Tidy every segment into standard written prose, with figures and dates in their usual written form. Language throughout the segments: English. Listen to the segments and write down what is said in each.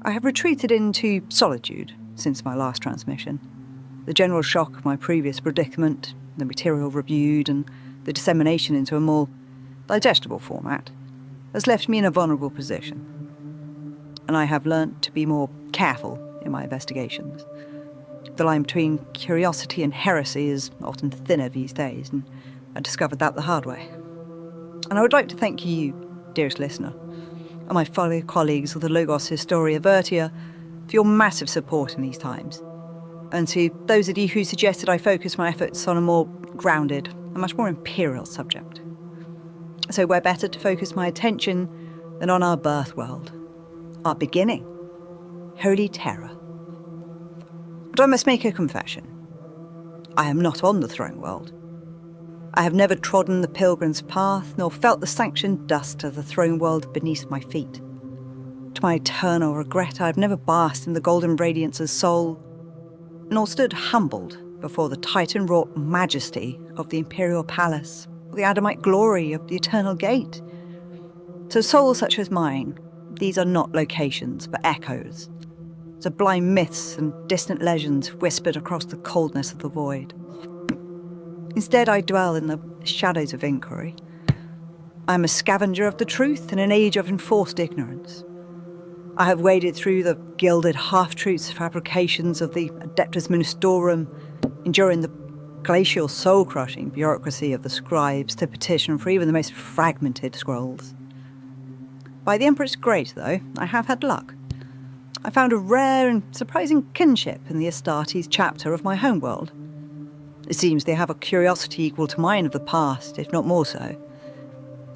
I have retreated into solitude since my last transmission. The general shock of my previous predicament, the material reviewed, and the dissemination into a more digestible format has left me in a vulnerable position. And I have learnt to be more careful in my investigations. The line between curiosity and heresy is often thinner these days, and I discovered that the hard way. And I would like to thank you, dearest listener, and my fellow colleagues of the Logos Historia Vertia for your massive support in these times. And to those of you who suggested I focus my efforts on a more grounded and much more imperial subject. So where better to focus my attention than on our birth world, our beginning, Holy Terra. But I must make a confession. I am not on the throne world. I have never trodden the pilgrim's path, nor felt the sanctioned dust of the throne world beneath my feet. To my eternal regret, I have never basked in the golden radiance of soul, nor stood humbled before the Titan-wrought majesty of the Imperial Palace, or the Adamite glory of the Eternal Gate. To souls such as mine, these are not locations, but echoes, sublime myths and distant legends whispered across the coldness of the void. Instead, I dwell in the shadows of inquiry. I am a scavenger of the truth in an age of enforced ignorance. I have waded through the gilded half-truths fabrications of the Adeptus Ministorum, enduring the glacial soul-crushing bureaucracy of the scribes to petition for even the most fragmented scrolls. By the Emperor's grace, though, I have had luck. I found a rare and surprising kinship in the Astartes chapter of my homeworld. It seems they have a curiosity equal to mine of the past, if not more so.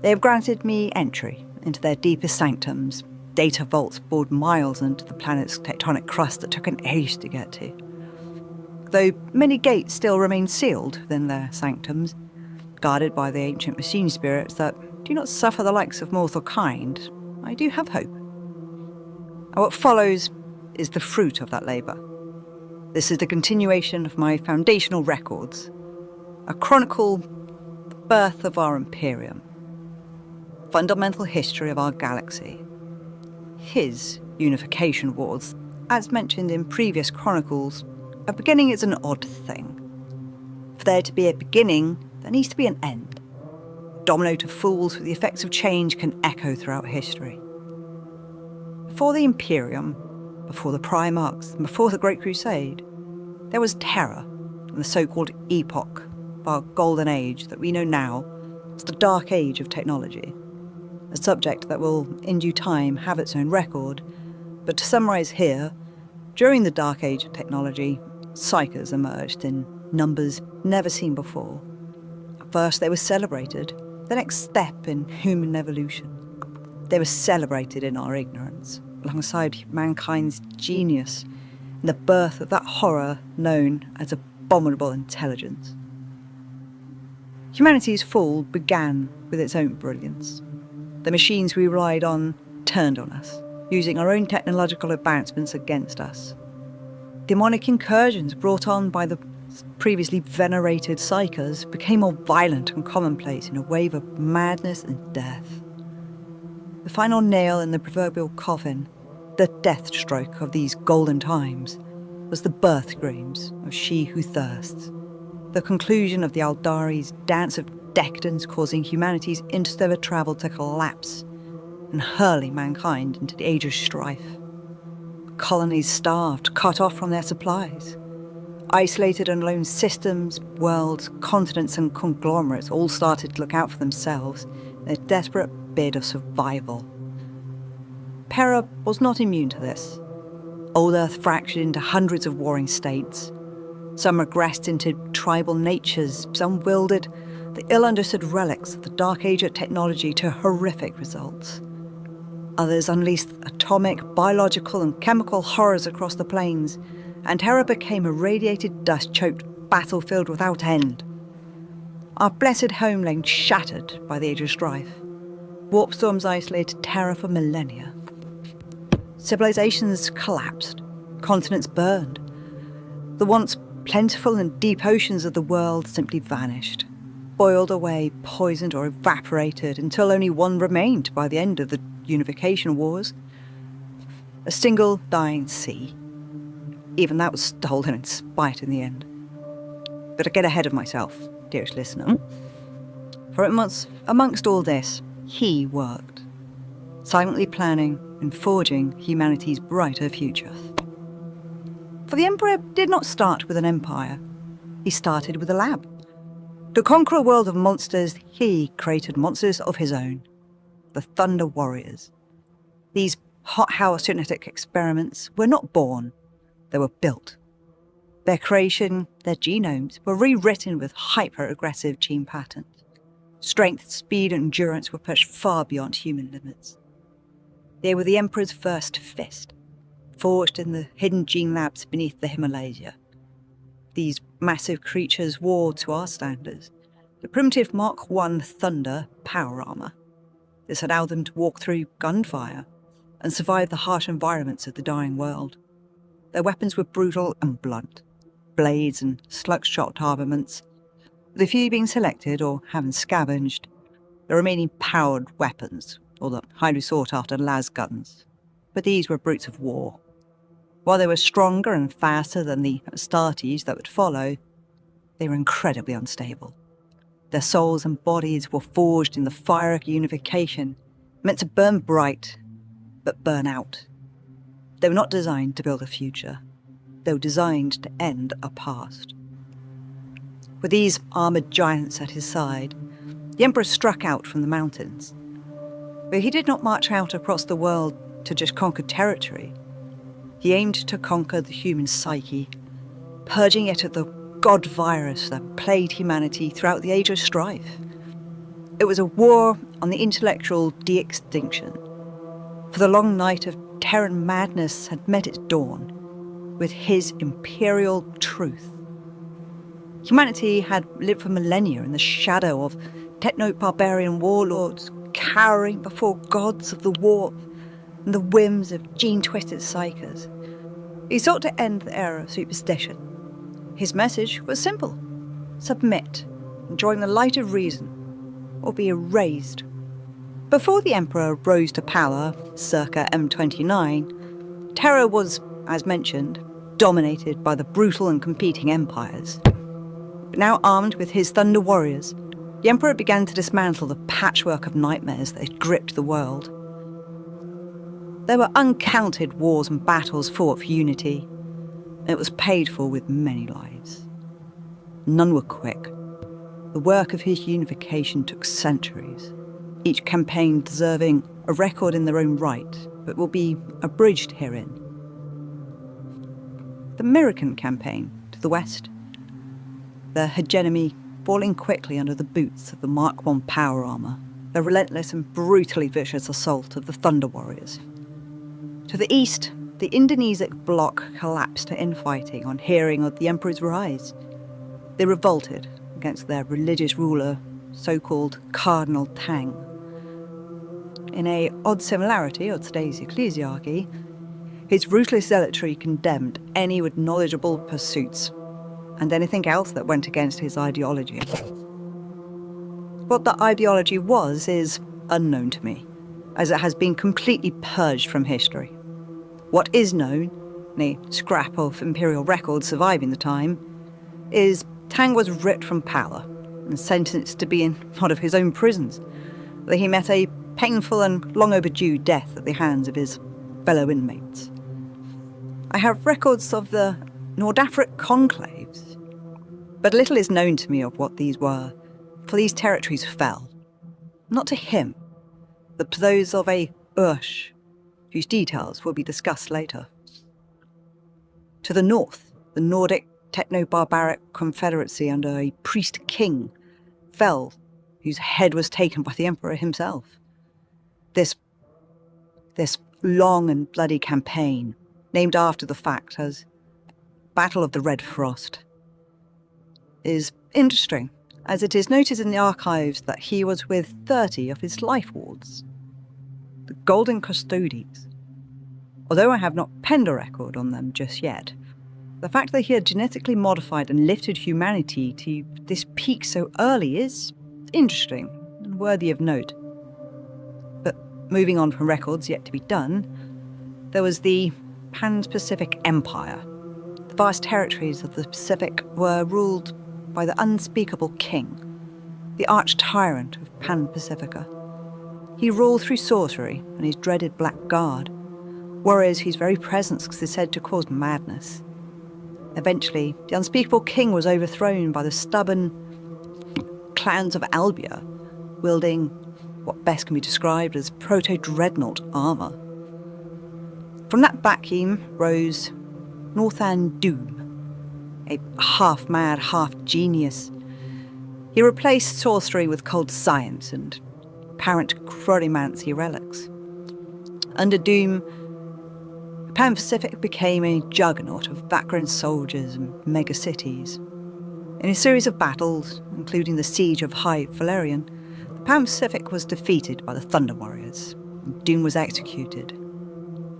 They have granted me entry into their deepest sanctums, data vaults bored miles into the planet's tectonic crust that took an age to get to. Though many gates still remain sealed within their sanctums, guarded by the ancient machine spirits that do not suffer the likes of mortal kind, I do have hope. And what follows is the fruit of that labour. This is the continuation of my foundational records, a chronicle, the birth of our Imperium, fundamental history of our galaxy, his Unification Wars. As mentioned in previous chronicles, a beginning is an odd thing. For there to be a beginning, there needs to be an end. A domino to falls where the effects of change can echo throughout history. Before the Imperium, before the Primarchs, and before the Great Crusade, there was Terra, and the so-called epoch of our golden age that we know now as the Dark Age of technology, a subject that will, in due time, have its own record. But to summarise here, during the Dark Age of technology, psykers emerged in numbers never seen before. At first they were celebrated, the next step in human evolution. They were celebrated in our ignorance, alongside mankind's genius, in the birth of that horror known as abominable intelligence. Humanity's fall began with its own brilliance. The machines we relied on turned on us, using our own technological advancements against us. Demonic incursions brought on by the previously venerated psykers became more violent and commonplace in a wave of madness and death. The final nail in the proverbial coffin, the death stroke of these golden times, was the birth screams of She Who Thirsts, the conclusion of the Aldari's dance of decadence causing humanity's interstellar travel to collapse and hurling mankind into the Age of Strife. Colonies starved, cut off from their supplies. Isolated and alone systems, worlds, continents and conglomerates all started to look out for themselves in a desperate bid of survival. Terra was not immune to this. Old Earth fractured into hundreds of warring states. Some regressed into tribal natures, some wielded the ill-understood relics of the Dark Age of technology to horrific results. Others unleashed atomic, biological and chemical horrors across the plains, and Terra became a radiated, dust-choked battlefield without end. Our blessed homeland shattered by the Age of Strife. Warp storms isolated Terra for millennia. Civilizations collapsed, continents burned. The once plentiful and deep oceans of the world simply vanished, boiled away, poisoned or evaporated until only one remained by the end of the Unification Wars. a single dying sea. Even that was stolen in spite in the end. But I get ahead of myself, dearest listener. For amongst all this, he worked, silently planning and forging humanity's brighter future. For the Emperor did not start with an empire. He started with a lab. To conquer a world of monsters, he created monsters of his own, the Thunder Warriors. These hothouse genetic experiments were not born, they were built. Their creation, their genomes, were rewritten with hyper-aggressive gene patterns. Strength, speed, and endurance were pushed far beyond human limits. They were the Emperor's first fist, forged in the hidden gene labs beneath the Himalayas. These massive creatures wore, to our standards, the primitive Mark I Thunder power armor. This allowed them to walk through gunfire and survive the harsh environments of the dying world. Their weapons were brutal and blunt, blades and slug-shot armaments, with a few being selected or having scavenged, the remaining powered weapons, or the highly sought-after las guns. But these were brutes of war. While they were stronger and faster than the Astartes that would follow, they were incredibly unstable. Their souls and bodies were forged in the fire of unification, meant to burn bright, but burn out. They were not designed to build a future. They were designed to end a past. With these armoured giants at his side, the Emperor struck out from the mountains. But he did not march out across the world to just conquer territory. He aimed to conquer the human psyche, purging it of the god virus that plagued humanity throughout the Age of Strife. It was a war on the intellectual de-extinction, for the long night of Terran madness had met its dawn with his Imperial Truth. Humanity had lived for millennia in the shadow of Techno-Barbarian warlords, cowering before gods of the warp and the whims of gene-twisted psykers. He sought to end the era of superstition. His message was simple: submit, and join the light of reason, or be erased. Before the Emperor rose to power, circa M29, Terra was, as mentioned, dominated by the brutal and competing empires. But now armed with his Thunder Warriors, the Emperor began to dismantle the patchwork of nightmares that had gripped the world. There were uncounted wars and battles fought for unity, and it was paid for with many lives. None were quick. The work of his unification took centuries, each campaign deserving a record in their own right, but will be abridged herein. The American campaign to the west, their hegemony falling quickly under the boots of the Mark I power armor, the relentless and brutally vicious assault of the Thunder Warriors. To the east, the Indonesian bloc collapsed to infighting on hearing of the Emperor's rise. They revolted against their religious ruler, so-called Cardinal Tang. In a odd similarity of today's ecclesiarchy, his ruthless zealotry condemned any with knowledgeable pursuits and anything else that went against his ideology. What that ideology was is unknown to me, as it has been completely purged from history. What is known, a scrap of Imperial records surviving the time, is Tang was ripped from power and sentenced to be in one of his own prisons, where he met a painful and long overdue death at the hands of his fellow inmates. I have records of the Nordafric conclaves, but little is known to me of what these were, for these territories fell, not to him, but to those of a Ursh, whose details will be discussed later. To the north, the Nordic Techno-Barbaric Confederacy under a priest king fell, whose head was taken by the Emperor himself. This long and bloody campaign, named after the fact as Battle of the Red Frost, is interesting, as it is noted in the archives that he was with 30 of his life wards, the Golden Custodies. Although I have not penned a record on them just yet, the fact that he had genetically modified and lifted humanity to this peak so early is interesting and worthy of note. But moving on from records yet to be done, There was the Pan-Pacific Empire. The vast territories of the Pacific were ruled by the Unspeakable King, the arch-tyrant of Pan-Pacifica. He ruled through sorcery and his dreaded Black Guard, warriors whose very presence is said to cause madness. Eventually, the Unspeakable King was overthrown by the stubborn clans of Albia, wielding what best can be described as proto-dreadnought armour. From that vacuum rose Northan Doom, a half-mad, half-genius. He replaced sorcery with cold science and apparent chronomancy relics. Under Doom, the Pan-Pacific became a juggernaut of background soldiers and megacities. In a series of battles, including the Siege of High Valerian, the Pan-Pacific was defeated by the Thunder Warriors, and Doom was executed,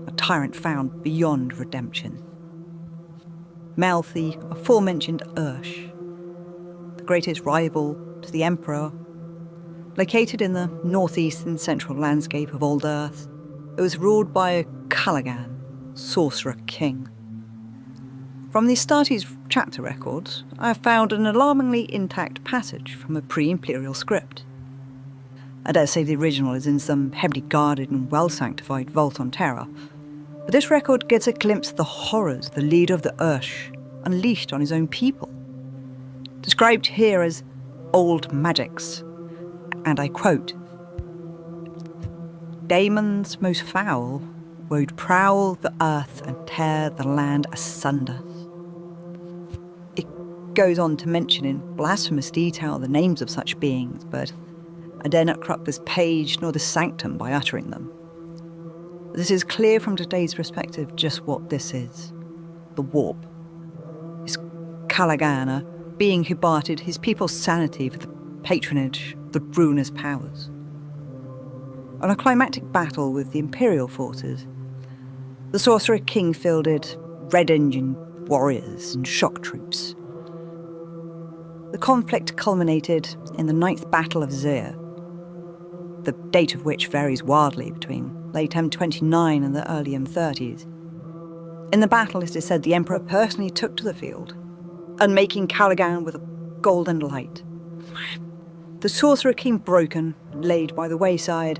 a tyrant found beyond redemption. Mel, the aforementioned Ursh, the greatest rival to the Emperor, located in the northeast and central landscape of Old Earth, it was ruled by a Callaghan, Sorcerer King. From the Astartes chapter records, I have found an alarmingly intact passage from a pre-imperial script. I dare say the original is in some heavily guarded and well-sanctified vault on Terra, but this record gets a glimpse of the horrors the leader of the Ursh unleashed on his own people. Described here as old magics, and I quote, "Daemons most foul would prowl the earth and tear the land asunder." It goes on to mention in blasphemous detail the names of such beings, but I dare not corrupt this page nor this sanctum by uttering them. This is clear from today's perspective just what this is. The warp. This Callaghan, a being who bartered his people's sanity for the patronage of the ruinous powers. On a climactic battle with the Imperial forces, the Sorcerer King fielded Red Engine warriors and shock troops. The conflict culminated in the 9th Battle of Zir, the date of which varies wildly between late M29 and the early M30s. In the battle, it is said the Emperor personally took to the field, unmaking Callaghan with a golden light. The Sorcerer King broken, laid by the wayside,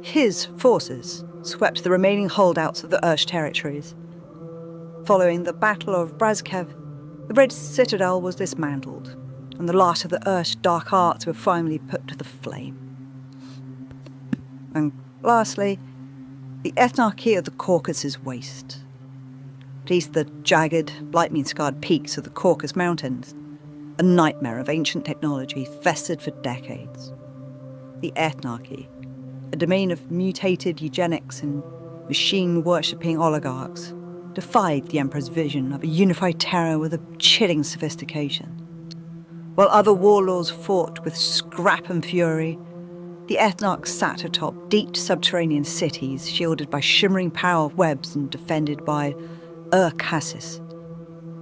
his forces swept the remaining holdouts of the Ursh territories. Following the Battle of Brazkev, the Red Citadel was dismantled, and the last of the Ursh dark arts were finally put to the flame. And lastly, the Ethnarchy of the Caucasus Waste. At least the jagged, lightning-scarred peaks of the Caucasus Mountains, a nightmare of ancient technology festered for decades. The Ethnarchy, a domain of mutated eugenics and machine-worshipping oligarchs, defied the Emperor's vision of a unified Terra with a chilling sophistication. While other warlords fought with scrap and fury, the Ethnarchs sat atop deep subterranean cities shielded by shimmering power webs and defended by Cassis,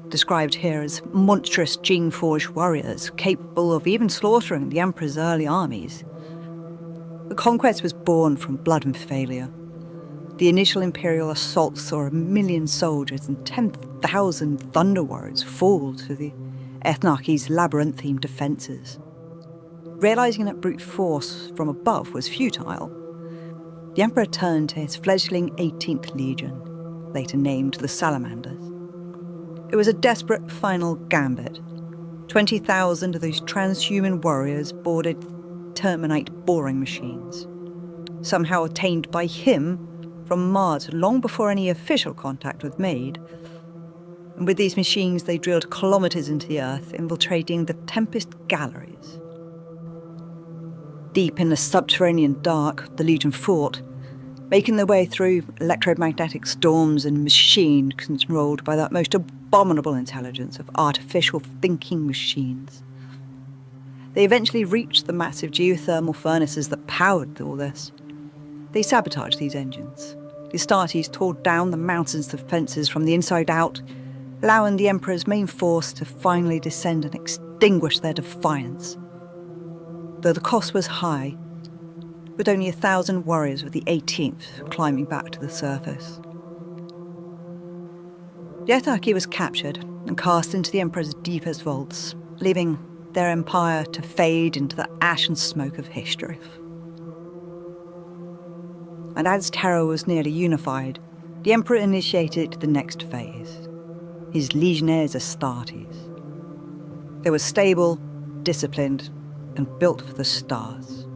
described here as monstrous gene-forged warriors capable of even slaughtering the Emperor's early armies. The conquest was born from blood and failure. The initial Imperial assault saw 1 million soldiers and 10,000 Thunder Warriors fall to the Ethnarchy's labyrinthine defences. Realising that brute force from above was futile, the Emperor turned to his fledgling 18th Legion, later named the Salamanders. It was a desperate final gambit. 20,000 of those transhuman warriors boarded terminite boring machines, somehow attained by him from Mars long before any official contact was made. And with these machines, they drilled kilometres into the Earth, infiltrating the Tempest galleries. Deep in the subterranean dark, the Legion fought, making their way through electromagnetic storms and machine controlled by that most abominable intelligence of artificial thinking machines. They eventually reached the massive geothermal furnaces that powered all this. They sabotaged these engines. The Astartes tore down the mountain's defences from the inside out, allowing the Emperor's main force to finally descend and extinguish their defiance. Though the cost was high, with only 1,000 warriors of the 18th climbing back to the surface. The Ethnarchy was captured and cast into the Emperor's deepest vaults, leaving their empire to fade into the ash and smoke of history. And as Terra was nearly unified, the Emperor initiated the next phase, his Legionnaires Astartes. They were stable, disciplined, and built for the stars.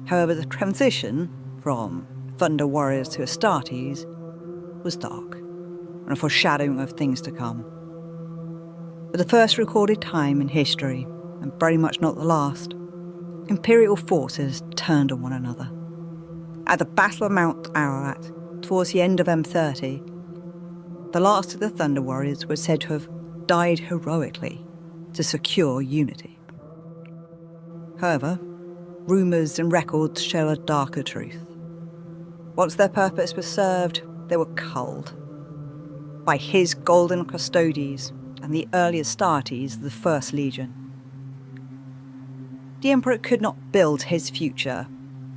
However, the transition from Thunder Warriors to Astartes was dark, and a foreshadowing of things to come. For the first recorded time in history, and very much not the last, Imperial forces turned on one another. At the Battle of Mount Ararat, towards the end of M30, the last of the Thunder Warriors was said to have died heroically to secure unity. However, rumours and records show a darker truth. Once their purpose was served, they were culled by his golden custodies and the early Astartes of the First Legion. The Emperor could not build his future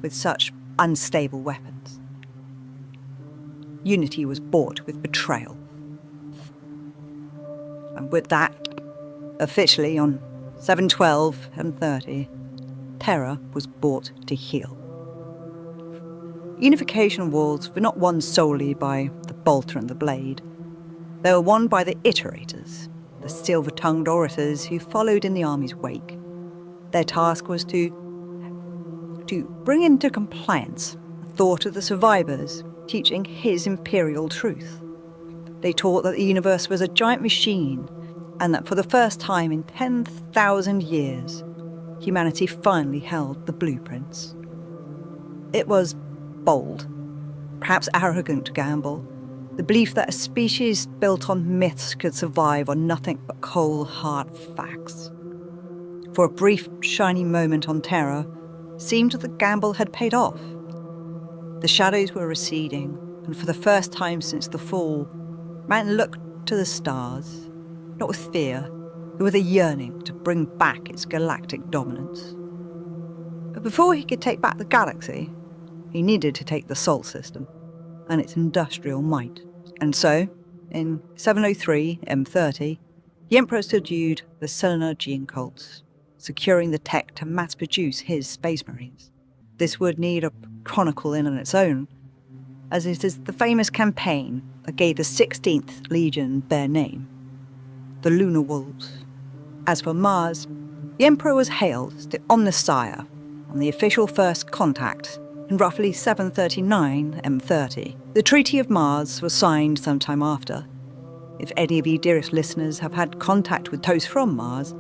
with such unstable weapons. Unity was bought with betrayal. And with that, officially on 7/12 and 30, Terra was bought to heal. Unification Wars were not won solely by the bolter and the blade. They were won by the iterators, the silver-tongued orators who followed in the army's wake. Their task was to bring into compliance the thought of the survivors, teaching his Imperial Truth. They taught that the universe was a giant machine, and that for the first time in 10,000 years, humanity finally held the blueprints. It was bold, perhaps arrogant gamble, the belief that a species built on myths could survive on nothing but cold, hard facts. For a brief, shiny moment on Terra, seemed that the gamble had paid off. The shadows were receding, and for the first time since the fall, man looked to the stars, not with fear, but with a yearning to bring back its galactic dominance. But before he could take back the galaxy, he needed to take the Sol system and its industrial might. And so, in 703 M30, the Emperor subdued the Ethnarchy cults, securing the tech to mass-produce his Space Marines. This would need a chronicle in on its own, as it is the famous campaign that gave the 16th Legion their name, the Lunar Wolves. As for Mars, the Emperor was hailed as the Omnissiah on the official first contact in roughly 739 M30. The Treaty of Mars was signed sometime after. If any of you dearest listeners have had contact with those from Mars,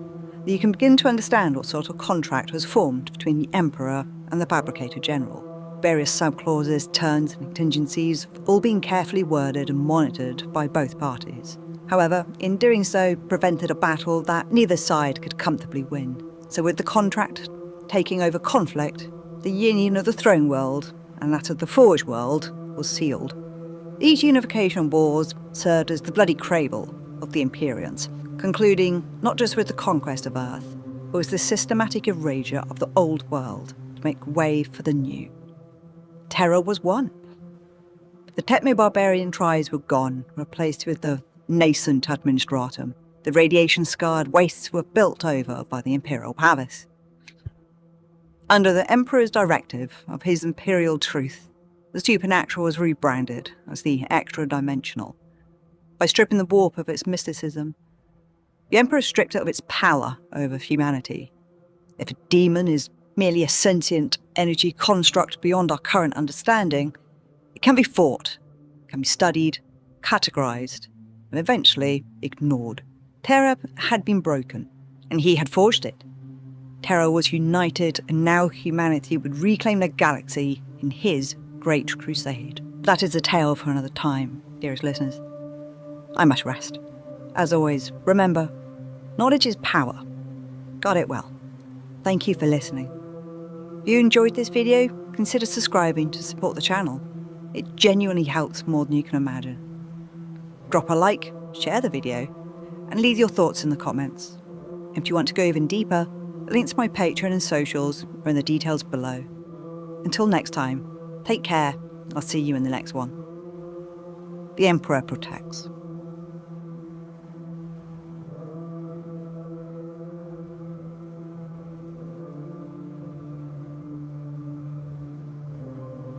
you can begin to understand what sort of contract was formed between the Emperor and the Fabricator General. Various sub-clauses, terms and contingencies have all been carefully worded and monitored by both parties. However, in doing so, prevented a battle that neither side could comfortably win. So with the contract taking over conflict, the union of the Throne World and that of the Forge World was sealed. These Unification Wars served as the bloody cradle of the Imperiums, concluding not just with the conquest of Earth, but with the systematic erasure of the old world to make way for the new. Terra was won. The Techno-Barbarian tribes were gone, replaced with the nascent administratum. The radiation-scarred wastes were built over by the Imperial Palace. Under the Emperor's directive of his Imperial Truth, the supernatural was rebranded as the extra-dimensional. By stripping the warp of its mysticism, the Emperor stripped it of its power over humanity. If a demon is merely a sentient energy construct beyond our current understanding, it can be fought, can be studied, categorized, and eventually ignored. Terra had been broken, and he had forged it. Terra was united, and now humanity would reclaim the galaxy in his Great Crusade. That is a tale for another time, dearest listeners. I must rest. As always, remember, knowledge is power. Got it well. Thank you for listening. If you enjoyed this video, consider subscribing to support the channel. It genuinely helps more than you can imagine. Drop a like, share the video, and leave your thoughts in the comments. If you want to go even deeper, the links to my Patreon and socials are in the details below. Until next time, take care. I'll see you in the next one. The Emperor protects.